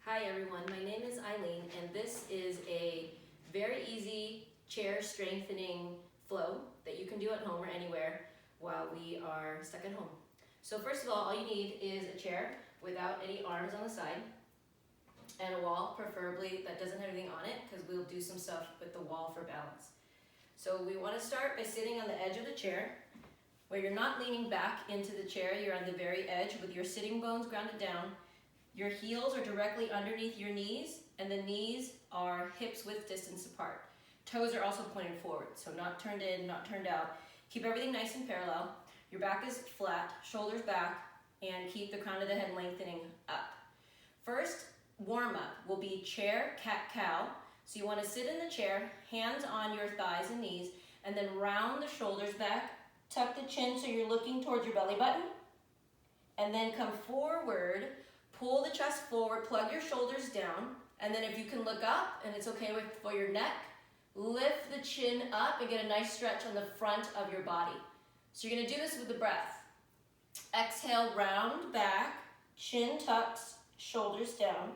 Hi everyone, my name is Eileen and this is a very easy chair strengthening flow that you can do at home or anywhere while we are stuck at home. So first of all you need is a chair without any arms on the side and a wall, preferably that doesn't have anything on it because we'll do some stuff with the wall for balance. So we want to start by sitting on the edge of the chair where you're not leaning back into the chair, you're on the very edge with your sitting bones grounded down. Your heels are directly underneath your knees, and the knees are hips width distance apart. Toes are also pointed forward, so not turned in, not turned out. Keep everything nice and parallel. Your back is flat, shoulders back, and keep the crown of the head lengthening up. First warm up will be chair, cat, cow. So you want to sit in the chair, hands on your thighs and knees, and then round the shoulders back, tuck the chin so you're looking towards your belly button, and then come forward. Pull the chest forward, plug your shoulders down, and then if you can look up, and it's okay for your neck, lift the chin up and get a nice stretch on the front of your body. So you're gonna do this with the breath. Exhale, round back, chin tucks, shoulders down.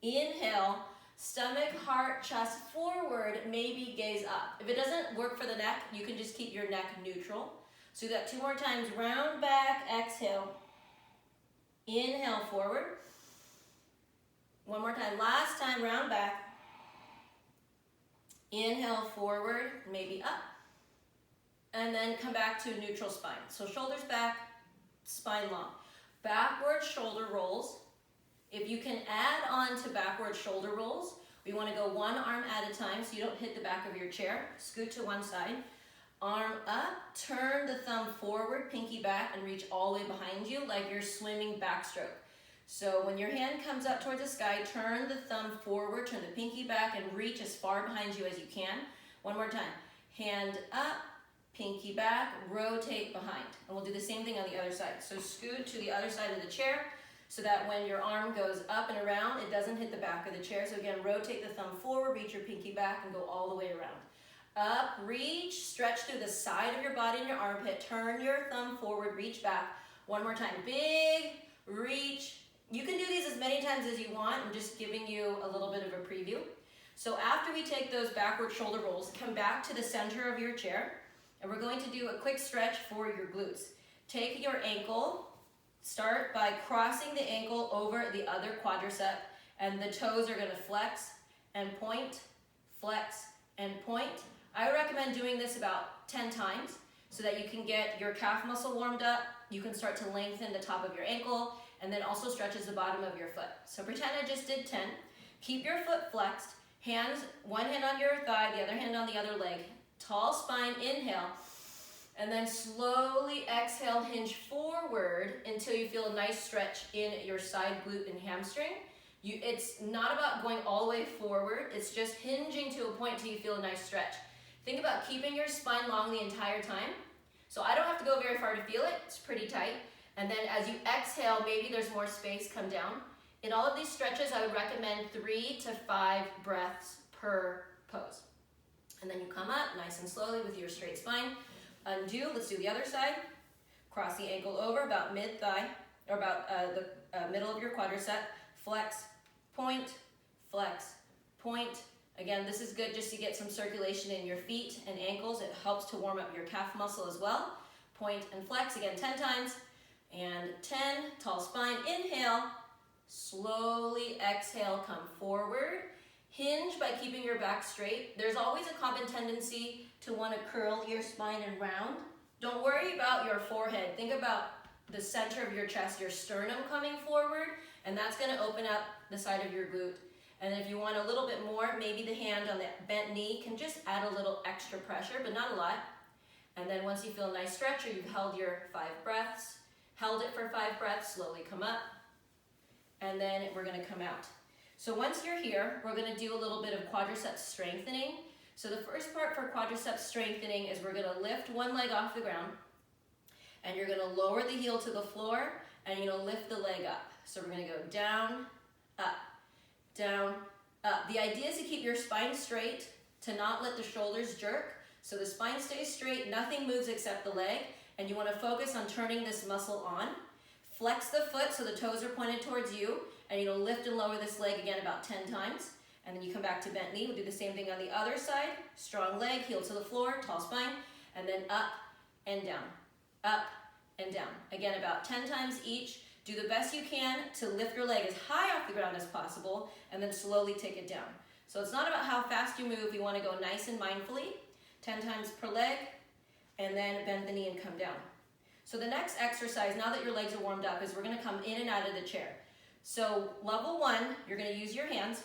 Inhale, stomach, heart, chest forward, maybe gaze up. If it doesn't work for the neck, you can just keep your neck neutral. So do that 2 more times, round back, exhale. Inhale forward. 1 more time, last time, round back. Inhale forward, maybe up. And then come back to neutral spine. So shoulders back, spine long. Backward shoulder rolls. If you can add on to backward shoulder rolls, we want to go 1 arm at a time so you don't hit the back of your chair. Scoot to one side. Arm up, turn the thumb forward, pinky back, and reach all the way behind you like you're swimming backstroke. So when your hand comes up towards the sky, turn the thumb forward, turn the pinky back, and reach as far behind you as you can. 1 more time. Hand up, pinky back, rotate behind. And we'll do the same thing on the other side. So scoot to the other side of the chair so that when your arm goes up and around, it doesn't hit the back of the chair. So again, rotate the thumb forward, reach your pinky back, and go all the way around. Up, reach, stretch through the side of your body and your armpit. Turn your thumb forward, reach back. 1 more time. Big reach. You can do these as many times as you want. I'm just giving you a little bit of a preview. So after we take those backward shoulder rolls, come back to the center of your chair, and we're going to do a quick stretch for your glutes. Take your ankle, start by crossing the ankle over the other quadricep, and the toes are going to flex and point, flex and point. I recommend doing this about 10 times so that you can get your calf muscle warmed up, you can start to lengthen the top of your ankle, and then also stretches the bottom of your foot. So pretend I just did 10. Keep your foot flexed, hands, one hand on your thigh, the other hand on the other leg. Tall spine, inhale, and then slowly exhale, hinge forward until you feel a nice stretch in your side glute and hamstring. It's not about going all the way forward, it's just hinging to a point till you feel a nice stretch. Think about keeping your spine long the entire time. So I don't have to go very far to feel it, it's pretty tight. And then as you exhale, maybe there's more space, come down. In all of these stretches, I would recommend 3 to 5 breaths per pose. And then you come up nice and slowly with your straight spine. Undo, let's do the other side. Cross the ankle over about mid-thigh, or about the middle of your quadricep. Flex, point, flex, point. Again, this is good just to get some circulation in your feet and ankles. It helps to warm up your calf muscle as well. Point and flex, again 10 times. And 10, tall spine, inhale. Slowly exhale, come forward. Hinge by keeping your back straight. There's always a common tendency to want to curl your spine and round. Don't worry about your forehead. Think about the center of your chest, your sternum coming forward, and that's going to open up the side of your glute. And if you want a little bit more, maybe the hand on the bent knee can just add a little extra pressure, but not a lot. And then once you feel a nice stretch, or you've held your 5 breaths, held it for 5 breaths, slowly come up, and then we're going to come out. So once you're here, we're going to do a little bit of quadricep strengthening. So the first part for quadricep strengthening is we're going to lift one leg off the ground, and you're going to lower the heel to the floor, and you're going to lift the leg up. So we're going to go down, up, down, up. The idea is to keep your spine straight, to not let the shoulders jerk. So the spine stays straight, nothing moves except the leg, and you want to focus on turning this muscle on. Flex the foot so the toes are pointed towards you, and you'll lift and lower this leg again about 10 times. And then you come back to bent knee. We'll do the same thing on the other side. Strong leg, heel to the floor, tall spine, and then up and down, up and down. Again, about 10 times each. Do the best you can to lift your leg as high off the ground as possible, and then slowly take it down. So it's not about how fast you move. You want to go nice and mindfully, 10 times per leg, and then bend the knee and come down. So the next exercise, now that your legs are warmed up, is we're going to come in and out of the chair. So level 1, you're going to use your hands.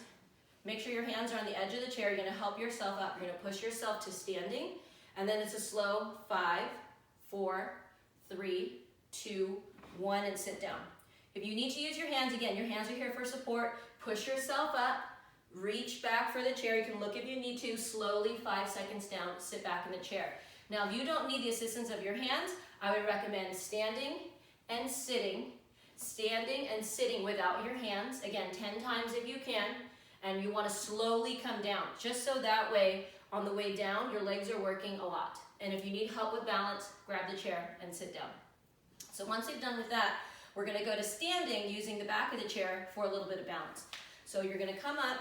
Make sure your hands are on the edge of the chair. You're going to help yourself up. You're going to push yourself to standing, and then it's a slow 5, 4, 3, 2, 1, and sit down. If you need to use your hands, again, your hands are here for support. Push yourself up, reach back for the chair. You can look if you need to, slowly 5 seconds down, sit back in the chair. Now, if you don't need the assistance of your hands, I would recommend standing and sitting without your hands, again, 10 times if you can, and you want to slowly come down, just so that way, on the way down, your legs are working a lot. And if you need help with balance, grab the chair and sit down. So once you've done with that, we're going to go to standing using the back of the chair for a little bit of balance. So you're going to come up,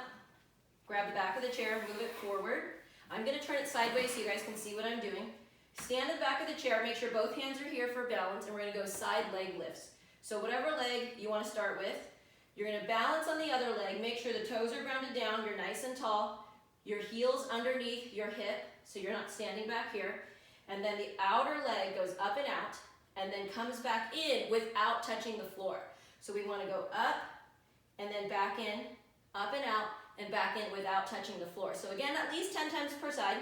grab the back of the chair, move it forward. I'm going to turn it sideways so you guys can see what I'm doing. Stand in the back of the chair, make sure both hands are here for balance, and we're going to go side leg lifts. So whatever leg you want to start with, you're going to balance on the other leg, make sure the toes are grounded down, you're nice and tall, your heel's underneath your hip, so you're not standing back here, and then the outer leg goes up and out, and then comes back in without touching the floor. So we want to go up, and then back in, up and out, and back in without touching the floor. So again, at least 10 times per side.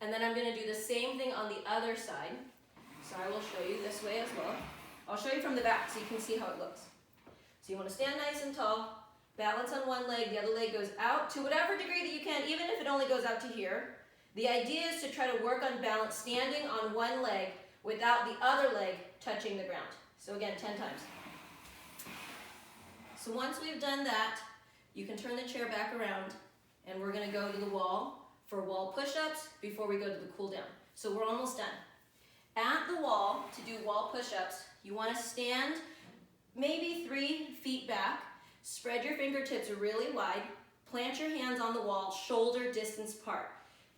And then I'm going to do the same thing on the other side. So I will show you this way as well. I'll show you from the back so you can see how it looks. So you want to stand nice and tall, balance on one leg, the other leg goes out to whatever degree that you can, even if it only goes out to here. The idea is to try to work on balance standing on one leg without the other leg touching the ground. So again, 10 times. So once we've done that, you can turn the chair back around, and we're going to go to the wall for wall push-ups before we go to the cool down. So we're almost done. At the wall, to do wall push-ups, you want to stand maybe 3 feet back, spread your fingertips really wide, plant your hands on the wall, shoulder distance apart.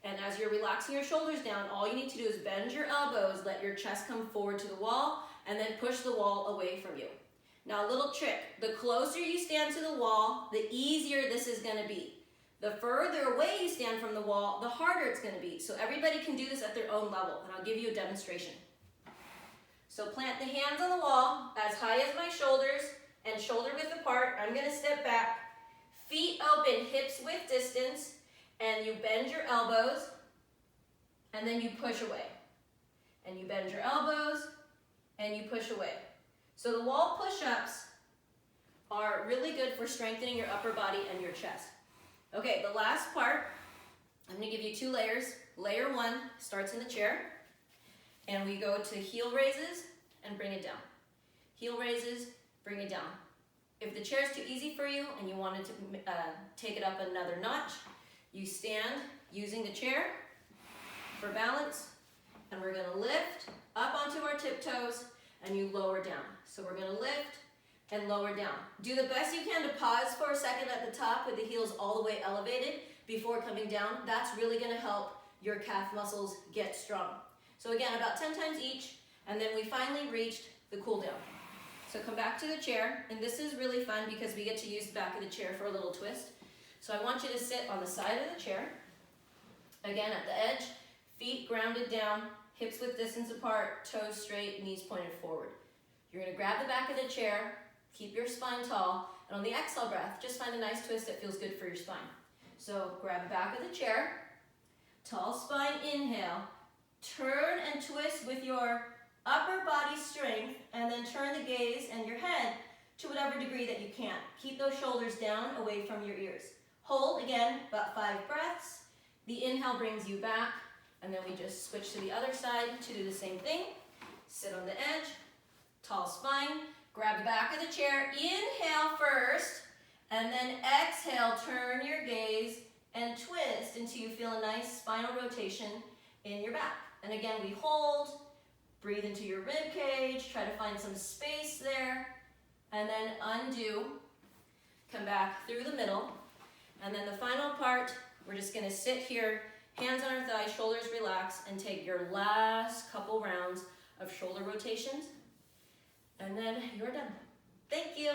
And as you're relaxing your shoulders down, all you need to do is bend your elbows, let your chest come forward to the wall, and then push the wall away from you. Now a little trick, the closer you stand to the wall, the easier this is going to be. The further away you stand from the wall, the harder it's going to be. So everybody can do this at their own level, and I'll give you a demonstration. So plant the hands on the wall as high as my shoulders and shoulder width apart. I'm going to step back, feet open, hips width distance, and you bend your elbows, and then you push away. And you bend your elbows, and you push away. So the wall push-ups are really good for strengthening your upper body and your chest. Okay, the last part, I'm going to give you 2 layers. Layer 1 starts in the chair, and we go to heel raises and bring it down. Heel raises, bring it down. If the chair is too easy for you and you wanted to take it up another notch, you stand using the chair for balance, and we're going to lift up onto our tiptoes, and you lower down. So we're going to lift and lower down. Do the best you can to pause for a second at the top with the heels all the way elevated before coming down. That's really going to help your calf muscles get strong. So again, about 10 times each, and then we finally reached the cool down. So come back to the chair, and this is really fun because we get to use the back of the chair for a little twist. So I want you to sit on the side of the chair, again at the edge, feet grounded down, hips width distance apart, toes straight, knees pointed forward. You're going to grab the back of the chair, keep your spine tall, and on the exhale breath, just find a nice twist that feels good for your spine. So grab the back of the chair, tall spine, inhale, turn and twist with your upper body strength, and then turn the gaze and your head to whatever degree that you can. Keep those shoulders down away from your ears. Hold, again, about 5 breaths. The inhale brings you back, and then we just switch to the other side to do the same thing. Sit on the edge, tall spine, grab the back of the chair, inhale first, and then exhale, turn your gaze and twist until you feel a nice spinal rotation in your back. And again, we hold, breathe into your rib cage, try to find some space there, and then undo, come back through the middle, and then the final part, we're just gonna sit here, hands on our thighs, shoulders relaxed, and take your last couple rounds of shoulder rotations, and then you're done. Thank you.